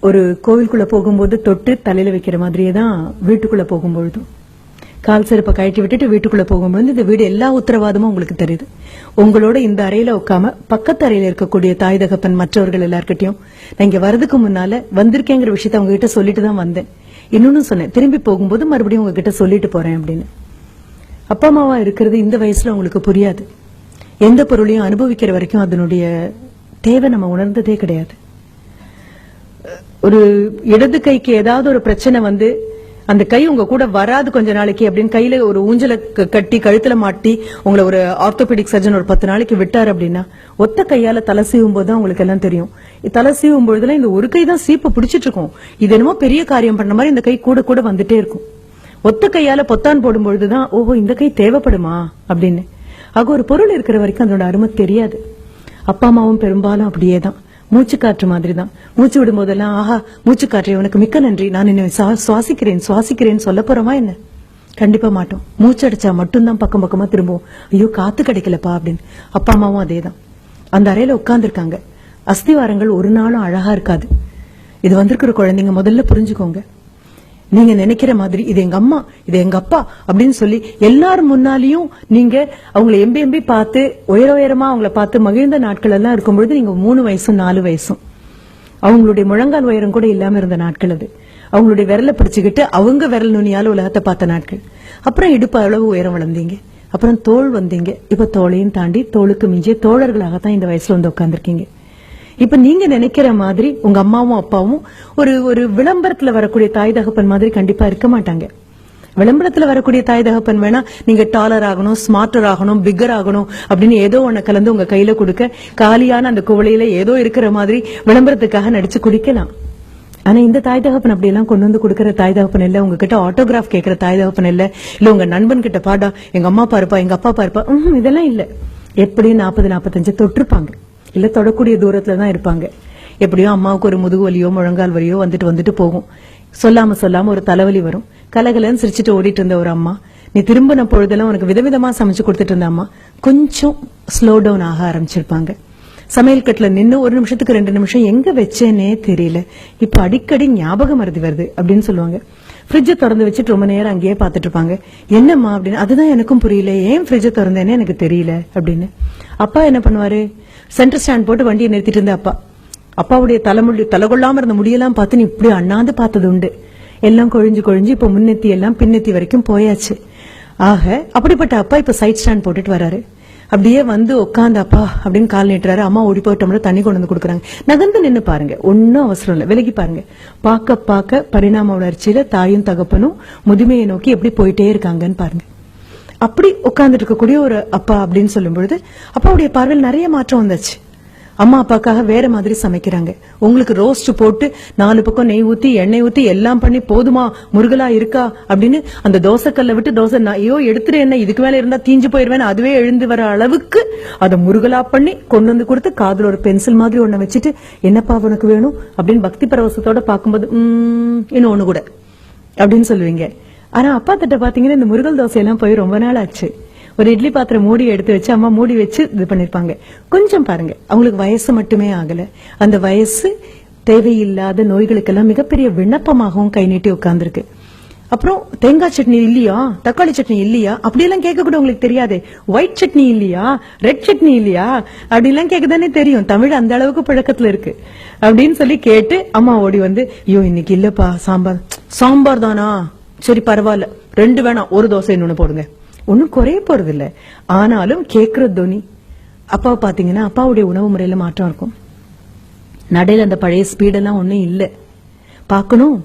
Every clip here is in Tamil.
ஒரு கோவிலுக்குள்ள போகும்போது தொட்டு தலையில வைக்கிற மாதிரியே தான் வீட்டுக்குள்ள போகும்பொழுதும் கால் செருப்பை கழட்டி விட்டுட்டு வீட்டுக்குள்ள போகும்போது இந்த வீடு எல்லா உத்தரவாதமும் உங்களுக்கு தெரியுது. உங்களோட இந்த அறையில உட்காம பக்கத்து அறையில இருக்கக்கூடிய தாய் தகப்பன் மற்றவர்கள் எல்லார்கிட்டையும் நான் இங்க வரதுக்கு முன்னால வந்திருக்கேங்கிற விஷயத்த அவங்க கிட்ட சொல்லிட்டு தான் வந்தேன். இன்னொன்னு சொன்னேன், திரும்பி போகும்போது மறுபடியும் உங்ககிட்ட சொல்லிட்டு போறேன் அப்படின்னு. அப்பா அம்மாவா இருக்கிறது இந்த வயசுல உங்களுக்கு புரியாது. எந்த பொருளையும் அனுபவிக்கிற வரைக்கும் அதனுடைய தேவை நம்ம உணர்ந்ததே கிடையாது. ஒரு இடது கைக்கு ஏதாவது ஒரு பிரச்சனை வந்து அந்த கை உங்க கூட வராது கொஞ்ச நாளைக்கு அப்படின்னு கையில ஒரு ஊஞ்சல கட்டி கழுத்துல மாட்டி உங்களை ஒரு ஆர்த்தோபெடிக் சர்ஜன் ஒரு 10 நாளைக்கு விட்டார் அப்படின்னா ஒத்த கையால தலை சீவும் போதுதான் உங்களுக்கு எல்லாம் தெரியும். தலை சீவும் பொழுதுல இந்த ஒரு கை தான் சீப்பை பிடிச்சிட்டு இருக்கும். இது என்னமோ பெரிய காரியம் பண்ண மாதிரி இந்த கை கூட கூட வந்துட்டே இருக்கும். ஒத்த கையால பொத்தான் போடும் பொழுதுதான் ஓஹோ இந்த கை தேவைப்படுமா அப்படின்னு. ஆக ஒரு பொருள் இருக்கிற வரைக்கும் அதோட அருமை தெரியாது. அப்பா அம்மாவும் பெரும்பாலும் அப்படியேதான், மூச்சு காற்று மாதிரி தான். மூச்சு விடும் போதெல்லாம் ஆஹா மூச்சு காற்று உனக்கு மிக்க நன்றி, நான் என்ன சுவாசிக்கிறேன் சொல்ல போறோமா என்ன? கண்டிப்பா மாட்டோம். மூச்சு அடிச்சா மட்டும்தான் பக்கம் பக்கமா திரும்புவோம், ஐயோ காத்து கிடைக்கலப்பா அப்படின்னு. அப்பா அம்மாவும் அதேதான். அந்த அறையில உட்கார்ந்துருக்காங்க. அஸ்திவாரங்கள் ஒரு நாளும் அழகா இருக்காது. இது வந்திருக்கிற குழந்தைங்க முதல்ல புரிஞ்சுக்கோங்க. நீங்க நினைக்கிற மாதிரி இது எங்க அம்மா இது எங்க அப்பா அப்படின்னு சொல்லி எல்லாரும் முன்னாலையும் நீங்க அவங்களை எம்பி பார்த்து உயரமா அவங்களை பார்த்து மகிழ்ந்த நாட்கள் எல்லாம் இருக்கும்பொழுது நீங்க 3 வயசும் 4 வயசும் அவங்களுடைய முழங்கால் உயரம் கூட இல்லாம இருந்த நாட்கள் அது. அவங்களுடைய விரலை பிடிச்சுக்கிட்டு அவங்க விரல் நுனியால உலகத்தை பார்த்த நாட்கள். அப்புறம் இடுப்பு அளவு உயரம் வளர்ந்தீங்க, அப்புறம் தோள் வந்தீங்க. இப்ப தோளையும் தாண்டி தோளுக்கு மிஞ்சிய தோழர்களாகத்தான் இந்த வயசுல வந்து உட்கார்ந்துருக்கீங்க. இப்ப நீங்க நினைக்கிற மாதிரி உங்க அம்மாவும் அப்பாவும் ஒரு விளம்பரத்துல வரக்கூடிய தாய் தகப்பன் மாதிரி கண்டிப்பா இருக்க மாட்டாங்க. விளம்பரத்துல வரக்கூடிய தாய் தகப்பன் வேணா நீங்க டாலர் ஆகணும், ஸ்மார்ட்டர் ஆகணும், பிக்கர் ஆகணும் அப்படின்னு ஏதோ ஒண்ணு கலந்து உங்க கையில கொடுக்க காலியான அந்த குவளையில ஏதோ இருக்கிற மாதிரி விளம்பரத்துக்காக நடிச்சு குடிக்கலாம். ஆனா இந்த தாய் தகப்பன் அப்படி எல்லாம் கொண்டு வந்து கொடுக்கற தாய் தகப்பன் இல்ல. உங்ககிட்ட ஆட்டோகிராஃப் கேட்கிற தாய் தகப்பன் இல்ல. இல்ல உங்க நண்பன் கிட்ட பாடா எங்க அம்மா பாருப்பா எங்க அப்பா பாருப்பா இதெல்லாம் இல்ல. எப்படியும் 40-45 தொட்டிருப்பாங்க, இல்ல தொடக்கூடிய தூரத்துலதான் இருப்பாங்க. எப்படியோ அம்மாவுக்கு ஒரு முதுகு வலியோ முழங்கால் வலியோ வந்துட்டு போகும். சொல்லாம ஒரு தலைவலி வரும். கலகலன்னு சிரிச்சுட்டு ஓடிட்டு இருந்த ஒரு அம்மா, நீ திரும்பின பொழுதெல்லாம் உனக்கு விதவிதமா சமைச்சு கொடுத்துட்டு இருந்த அம்மா கொஞ்சம் ஸ்லோ டவுன் ஆக ஆரம்பிச்சிருப்பாங்க. சமையல் கட்டுல நின்னு 1 நிமிஷத்துக்கு 2 நிமிஷம் எங்க வச்சேனே தெரியல, இப்ப அடிக்கடி ஞாபகம் மறதி வருது அப்படின்னு சொல்லுவாங்க. ஃப்ரிட்ஜை திறந்து வச்சுட்டு ரொம்ப நேரம் அங்கேயே பாத்துட்டு இருப்பாங்க. என்னம்மா அப்படின்னு. அதுதான் எனக்கும் புரியல, ஏன் ஃப்ரிட்ஜை திறந்தேன்னு எனக்கு தெரியல அப்படின்னு. அப்பா என்ன பண்ணுவாரு, சென்டர் ஸ்டாண்ட் போட்டு வண்டியை நிறுத்திட்டு இருந்த அப்பாவுடைய தலைகொள்ளாம இருந்த முடியெல்லாம் பார்த்து நீ இப்படி அண்ணாந்து பார்த்தது உண்டு. எல்லாம் கொழிஞ்சு இப்ப முன்னெத்தி எல்லாம் பின்னெத்தி வரைக்கும் போயாச்சு. ஆக அப்படிப்பட்ட அப்பா இப்ப சைட் ஸ்டாண்ட் போட்டுட்டு வராரு. அப்படியே வந்து உட்காந்து அப்பா அப்படின்னு கால் நீட்டுறாரு. அம்மா ஓடி போயிட்டோம்ல தண்ணி கொண்டு வந்து கொடுக்குறாங்க. நகர்ந்து நின்னு பாருங்க, ஒன்னும் அவசரம் இல்ல, விலகி பாருங்க. பார்க்க பரிணாம வளர்ச்சியில தாயும் தகப்பனும் முதுமையை நோக்கி எப்படி போயிட்டே இருக்காங்கன்னு பாருங்க. அப்படி உட்கார்ந்துட்டு இருக்கக்கூடிய ஒரு அப்பா அப்படின்னு சொல்லும் பொழுது அப்பாவுடைய பார்வையில் நிறைய மாற்றம் வந்துச்சு. அம்மா அப்பாக்காக வேற மாதிரி சமைக்கிறாங்க. உங்களுக்கு ரோஸ்ட் போட்டு 4 பக்கம் நெய் ஊத்தி எண்ணெய் ஊத்தி எல்லாம் பண்ணி போதுமா முருகலா இருக்கா அப்படின்னு அந்த தோசைக்கல்ல விட்டு தோசை ஐயோ எடுத்துட்டு என்ன இதுக்கு மேல இருந்தா தீஞ்சு போயிருவேன் அதுவே எழுந்து வர அளவுக்கு அதை முருகலா பண்ணி கொண்டு வந்து கொடுத்து காதுல ஒரு பென்சில் மாதிரி ஒண்ணு வச்சுட்டு என்னப்பா உனக்கு வேணும் அப்படின்னு பக்தி பரவசத்தோட பாக்கும்போது இன்னும் ஒண்ணு கூட அப்படின்னு சொல்லுவீங்க. ஆனா அப்பா கிட்ட பாத்தீங்கன்னா இந்த முருகல் தோசை எல்லாம் போய் ரொம்ப நாள் ஆச்சு. ஒரு இட்லி பாத்திரம் மூடி எடுத்து வச்சு அம்மா மூடி வச்சு இது பண்ணிருப்பாங்க. கொஞ்சம் பாருங்க, அவங்களுக்கு வயசு மட்டுமே ஆகல, அந்த வயசு தேவையில்லாத நோய்களுக்கெல்லாம் மிகப்பெரிய விண்ணப்பமாகவும் கை நீட்டி உட்கார்ந்துருக்கு. அப்புறம் தேங்காய் சட்னி இல்லையா, தக்காளி சட்னி இல்லையா அப்படியெல்லாம் கேட்க கூட உங்களுக்கு தெரியாது. ஒயிட் சட்னி இல்லையா, ரெட் சட்னி இல்லையா அப்படிலாம் கேட்கதானே தெரியும். தமிழ் அந்த அளவுக்கு பழக்கத்துல இருக்கு அப்படின்னு சொல்லி கேட்டு அம்மா ஓடி வந்து ஐயோ இன்னைக்கு இல்லப்பா சாம்பார் தானா, சரி பரவாயில்ல 2 வேணாம், ஒரு தோசை இன்னொன்னு போடுங்க. ஒன்னும் குறைய போறது இல்ல, ஆனாலும் கேக்குற துணி. அப்பாவை பாத்தீங்கன்னா அப்பாவுடைய உணவு முறையில மாற்றம் இருக்கும். நடையில அந்த பழைய ஸ்பீடெல்லாம் ஒன்னும் இல்ல. பாக்கணும்,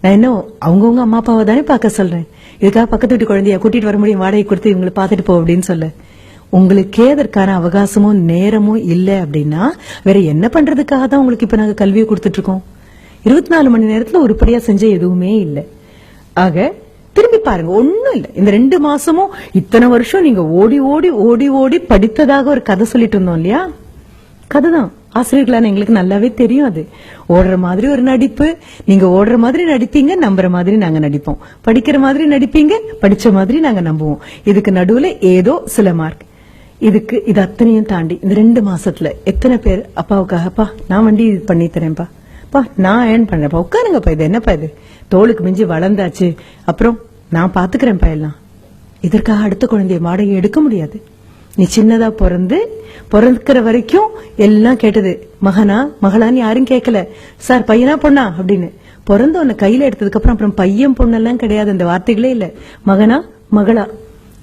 நான் என்ன அவங்கவுங்க அம்மா அப்பாவை தானே பாக்க சொல்றேன். இதுக்காக பக்கத்து வீட்டு குழந்தைய கூட்டிட்டு வர முடியும், வாடகை கொடுத்து இவங்களை பாத்துட்டு போ அப்படின்னு சொல்ல. உங்களுக்கே அதற்கான அவகாசமும் நேரமும் இல்ல அப்படின்னா வேற என்ன பண்றதுக்காக தான் உங்களுக்கு இப்ப நாங்க கல்வியை கொடுத்துட்டு இருக்கோம். 24 மணி நேரத்துல உருப்படியா செஞ்ச எதுவுமே இல்ல. ஆக திரும்பி பாருங்க, ஒண்ணும் இல்ல. இந்த 2 மாசமும் இத்தனை வருஷம் நீங்க ஓடி படித்ததாக ஒரு கதை சொல்லிட்டு இருந்தோம் இல்லையா, கதைதான். ஆசிரியர்களான எங்களுக்கு நல்லாவே தெரியும். அது ஓடுற மாதிரி ஒரு நடிப்பு, நீங்க ஓடுற மாதிரி நடிப்பீங்க, நம்புற மாதிரி நாங்க நடிப்போம், படிக்கிற மாதிரி நடிப்பீங்க, படிச்ச மாதிரி நாங்க நம்புவோம். இதுக்கு நடுவுல ஏதோ சில மார்க். இது அத்தனையும் தாண்டி இந்த 2 மாசத்துல எத்தனை பேர் அப்பாவுக்காகப்பா நான் வண்டி பண்ணி தரேன்ப்பா, நான் ஏன் பண்றேன்ப்பா, உட்காருங்கப்பா, இது என்னப்பா இது, தோளுக்கு மிஞ்சி வளர்ந்தாச்சு, அப்புறம் நான் பாத்துக்கிறேன்ப்பா எல்லாம். இதற்காக அடுத்த குழந்தைய வாடகை எடுக்க முடியாது. நீ சின்னதா பிறக்கிற வரைக்கும் எல்லாம் கேட்டது, மகனா மகளான்னு யாரும் கேட்கல, சார் பையனா பொண்ணா அப்படின்னு. பிறந்த உன்னை கையில எடுத்ததுக்கு அப்புறம் பையன் பொண்ணெல்லாம் கிடையாது, அந்த வார்த்தைகளே இல்ல. மகனா மகளா,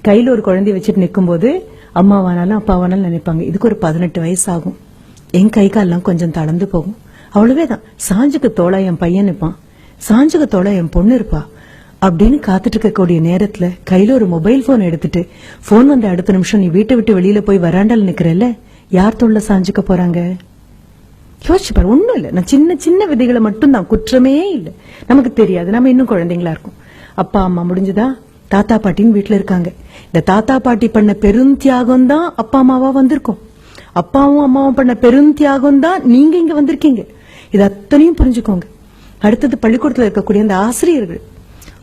கையில ஒரு குழந்தைய வச்சுட்டு நிக்கும் போது அம்மாவானாலும் அப்பாவானாலும் நினைப்பாங்க, இதுக்கு ஒரு 18 வயசு ஆகும், என் கை கால்லாம் கொஞ்சம் தளர்ந்து போகும், அவ்வளவேதான். சாஞ்சுக்கு தோளா என் பையன் இருப்பான், சாஞ்சுக்கு தோளா என் பொண்ணு இருப்பா அப்படின்னு காத்துட்டு இருக்கக்கூடிய நேரத்துல கையில ஒரு மொபைல் போன் எடுத்துட்டு போன் வந்த அடுத்த நிமிஷம் நீ வீட்டை விட்டு வெளியில போய் வராண்டால நிக்கிறல்ல, யார் தோல்ல சாஞ்சுக்க போறாங்க? யோசிச்சு பாரு. ஒண்ணும் இல்ல, நான் சின்ன சின்ன விதைகளை மட்டும் தான், குற்றமே இல்ல. நமக்கு தெரியாது, நம்ம இன்னும் குழந்தைங்களா இருக்கும். அப்பா அம்மா முடிஞ்சதா, தாத்தா பாட்டின்னு வீட்டுல இருக்காங்க. இந்த தாத்தா பாட்டி பண்ண பெரும் தியாகம் தான் அப்பா அம்மாவா வந்திருக்கோம். அப்பாவும் அம்மாவும் பண்ண பெரும் தியாகம் தான் நீங்க இங்க வந்திருக்கீங்க. இது அத்தனையும் புரிஞ்சுக்கோங்க. அடுத்தது பள்ளிக்கூடத்துல இருக்கக்கூடிய அந்த ஆசிரியர்கள்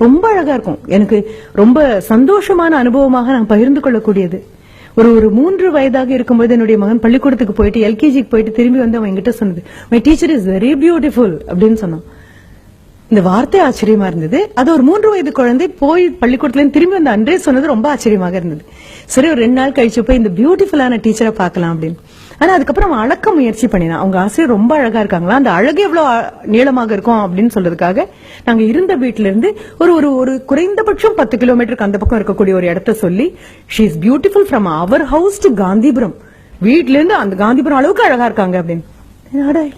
ரொம்ப அழகா இருக்கும். எனக்கு ரொம்ப சந்தோஷமான அனுபவமாக நான் பகிர்ந்து கொள்ளக்கூடியது. ஒரு 3 வயதாக இருக்கும்போது என்னுடைய மகன் பள்ளிக்கூடத்துக்கு போயிட்டு எல்கேஜிக்கு போயிட்டு திரும்பி வந்து அவன் என்கிட்ட சொன்னது, my teacher is very beautiful அப்படின்னு சொன்னான். இந்த வார்த்தை ஆச்சரியமா இருந்தது. அது ஒரு 3 வயது குழந்தை போய் பள்ளிக்கூடத்துல திரும்பி வந்து அன்றே சொன்னது ரொம்ப ஆச்சரியமாக இருந்தது. சரி, ஒரு 2 நாள் கழிச்சு போய் இந்த பியூட்டிஃபுல்லான டீச்சரை பார்க்கலாம் அப்படின்னு. ஆனா அதுக்கப்புறம் அவன் அளக்க முயற்சி பண்ணினான். அவங்க ஆசிரியர் ரொம்ப அழகா இருக்காங்களா, அந்த அழகு எவ்வளவு நீளமாக இருக்கும் அப்படின்னு சொல்றதுக்காக நாங்க இருந்த வீட்டுல இருந்து ஒரு குறைந்தபட்சம் 10 கிலோமீட்டருக்கு அந்த பக்கம் இருக்கக்கூடிய ஒரு இடத்த சொல்லி, she is beautiful from our house to Gandhipuram, வீட்ல இருந்து அந்த காந்திபுரம் அளவுக்கு அழகா இருக்காங்க அப்படின்னு.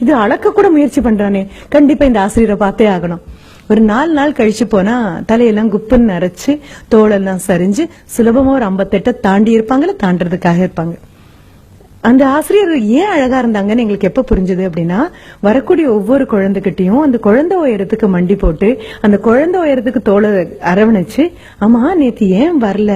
இது அளக்க கூட முயற்சி பண்றானே, கண்டிப்பா இந்த ஆசிரியரை பார்த்தே ஆகணும். ஒரு 4 நாள் கழிச்சு போனா தலையெல்லாம் குப்புன்னு நரைச்சு தோளெல்லாம் சரிஞ்சு சுலபமா ஒரு 58 தாண்டி இருப்பாங்கல்ல, தாண்டறதுக்காக இருப்பாங்க. அந்த ஆசிரியர் ஏன் அழகா இருந்தாங்கன்னு எங்களுக்கு எப்ப புரிஞ்சது அப்படின்னா, வரக்கூடிய ஒவ்வொரு குழந்தைகிட்டையும் அந்த குழந்தை உயரத்துக்கு மண்டி போட்டு அந்த குழந்தை உயரத்துக்கு தோளை அரவணைச்சு, ஆமா நேத்து ஏன் வரல,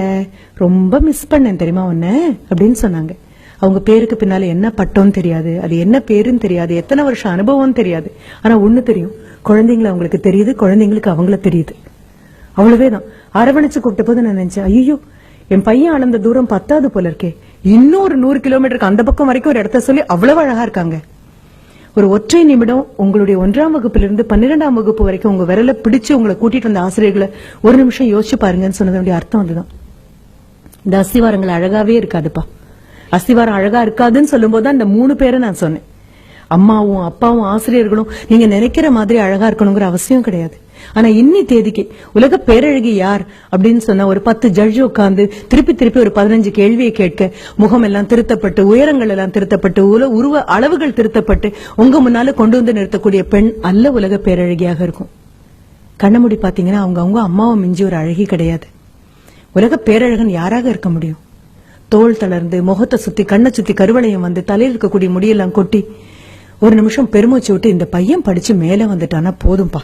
ரொம்ப மிஸ் பண்ணேன் தெரியுமா உன்ன அப்படின்னு சொன்னாங்க. அவங்க பேருக்கு பின்னால என்ன பட்டம் தெரியாது, அது என்ன பேருன்னு தெரியாது, எத்தனை வருஷம் அனுபவம் தெரியாது. ஆனா ஒண்ணு தெரியும், குழந்தைங்களை அவங்களுக்கு தெரியுது, குழந்தைங்களுக்கு அவங்கள தெரியுது. அவ்வளவேதான். அரவணைச்சு கூப்பிட்ட போது நான் நினைச்சேன், ஐயோ என் பையன் அளந்த தூரம் 10வது போல இருக்கே, இன்னொரு 100 கிலோமீட்டருக்கு அந்த பக்கம் வரைக்கும் ஒரு இடத்த சொல்லி அவ்வளவு அழகா இருக்காங்க. ஒரு ஒற்றை நிமிடம் உங்களுடைய 1ஆம் வகுப்பிலிருந்து 12ஆம் வகுப்பு வரைக்கும் உங்க விரல பிடிச்சு உங்களை கூட்டிட்டு வந்த ஆசிரியர்களை ஒரு நிமிஷம் யோசிச்சு பாருங்கன்னு சொன்னதனுடைய அர்த்தம் அதுதான். இந்த அஸ்திவாரங்கள் அழகாவே இருக்காதுப்பா. அஸ்திவாரம் அழகா இருக்காதுன்னு சொல்லும் போதுதான் இந்த 3 பேரை நான் சொன்னேன். அம்மாவும் அப்பாவும் ஆசிரியர்களும் நீங்க நினைக்கிற மாதிரி அழகா இருக்கணுங்கிற அவசியம் கிடையாது. ஆனா இன்னி தேதிக்கு உலக பேரழகி யார் அப்படின்னு சொன்னா, ஒரு 10 ஜட்ஜ் உட்கார்ந்து திருப்பி ஒரு 15 கேள்வியை கேட்க, முகம் எல்லாம் திருத்தப்பட்டு, உயரங்கள் எல்லாம் திருத்தப்பட்டு, உருவ அளவுகள் திருத்தப்பட்டு உங்க முன்னால கொண்டு வந்து நிறுத்தக்கூடிய பெண் அல்ல உலக பேரழகியாக இருக்கும். கண்ணமுடி பாத்தீங்கன்னா அவங்க அம்மாவை மிஞ்சி ஒரு அழகி கிடையாது. உலக பேரழகன் யாராக இருக்க முடியும்? தோல் தளர்ந்து, முகத்தை சுத்தி, கண்ணை சுத்தி கருவளையம் வந்து, தலையில் இருக்கக்கூடிய முடியெல்லாம் கொட்டி ஒரு நிமிஷம் பெருமூச்சு விட்டு, இந்த பையன் படிச்சு மேல வந்துட்டானா போதும்பா,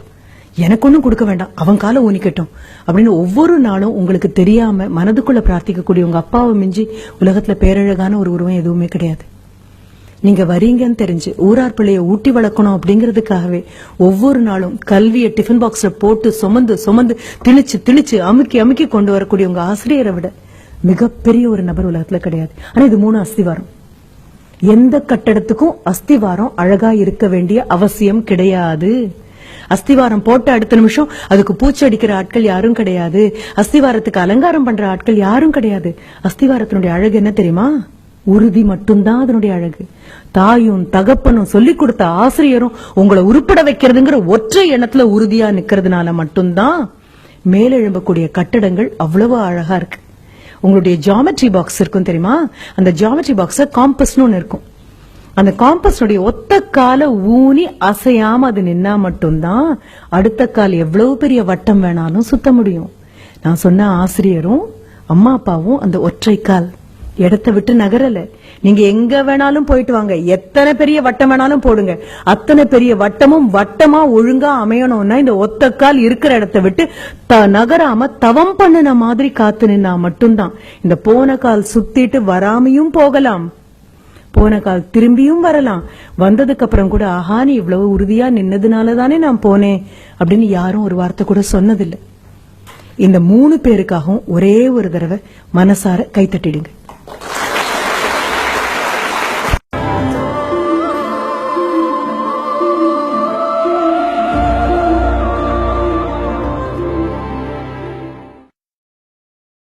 எனக்கு ஒண்ணும் கொடுக்க வேண்டாம், அவன் காலை ஊனிக்கட்டும் அப்படின்னு ஒவ்வொரு நாளும் உங்களுக்கு தெரியாம மனதுக்குள்ள பிரார்த்திக்கக்கூடிய உங்க அப்பாவை மிஞ்சி உலகத்துல பேரழகான ஒரு உருவம் எதுவுமே கிடையாது. நீங்க வரீங்கன்னு தெரிஞ்சு ஊரார் பிள்ளைய ஊட்டி வளர்க்கணும் அப்படிங்கறதுக்காகவே ஒவ்வொரு நாளும் கல்வியை டிஃபன் பாக்ஸ்ல போட்டு சுமந்து திணிச்சு அமுக்கி கொண்டு வரக்கூடிய உங்க ஆசிரியரை விட மிகப்பெரிய ஒரு நபர் உலகத்துல கிடையாது. ஆனா இது 3 அஸ்திவாரம். எந்த கட்டடத்துக்கும் அஸ்திவாரம் அழகா இருக்க வேண்டிய அவசியம் கிடையாது. அஸ்திவாரம் போட்ட அடுத்த நிமிஷம் அதுக்கு பூச்சி அடிக்கிற ஆட்கள் யாரும் கிடையாது. அஸ்திவாரத்துக்கு அலங்காரம் பண்ற ஆட்கள் யாரும் கிடையாது. அஸ்திவாரத்தினுடைய அழகு என்ன தெரியுமா? உறுதி மட்டும்தான் அதனுடைய அழகு. தாயும் தகப்பனும் சொல்லிக் கொடுத்த ஆசிரியரும் உங்களை உருப்பட வைக்கிறதுங்கிற ஒற்றை எண்ணத்துல உறுதியா நிக்கிறதுனால மட்டும்தான் மேலெழும்பக்கூடிய கட்டடங்கள் அவ்வளவு அழகா இருக்கு. உங்களுடைய ஜியோமெட்ரி பாக்ஸ் இருக்கும் தெரியுமா? அந்த ஜியோமெட்ரி பாக்ஸ் காம்பஸ்னு ஒன்னு இருக்கும். அந்த காம்பஸ்னுடைய ஒத்த கால ஊனி அசையாம அது நின்னா மட்டும்தான் அடுத்த கால் எவ்வளவு பெரிய வட்டம் வேணாலும் சுத்த முடியும். நான் சொன்ன ஆசிரியரும் அம்மா அப்பாவும் அந்த ஒற்றை கால் இடத்தை விட்டு நகரல. நீங்க எங்க வேணாலும் போயிட்டு வாங்க, எத்தனை பெரிய வட்டம் வேணாலும் போடுங்க, அத்தனை பெரிய வட்டமும் வட்டமா ஒழுங்கா அமையணும்னா இந்த ஒத்த கால் இருக்கிற இடத்தை விட்டு நகராம தவம் பண்ணின மாதிரி காத்து நின்னா மட்டும்தான். இந்த போன கால் சுத்திட்டு வராமையும் போகலாம், போன கால் திரும்பியும் வரலாம். வந்ததுக்கு அப்புறம் கூட ஆஹா நீ இவ்வளவு உறுதியா நின்னதுனாலதானே நான் போனேன் அப்படின்னு யாரும் ஒரு வார்த்தை கூட சொன்னதில்லை. இந்த 3 பேருக்காகவும் ஒரே ஒரு தடவை மனசார கைத்தட்டிடுங்க.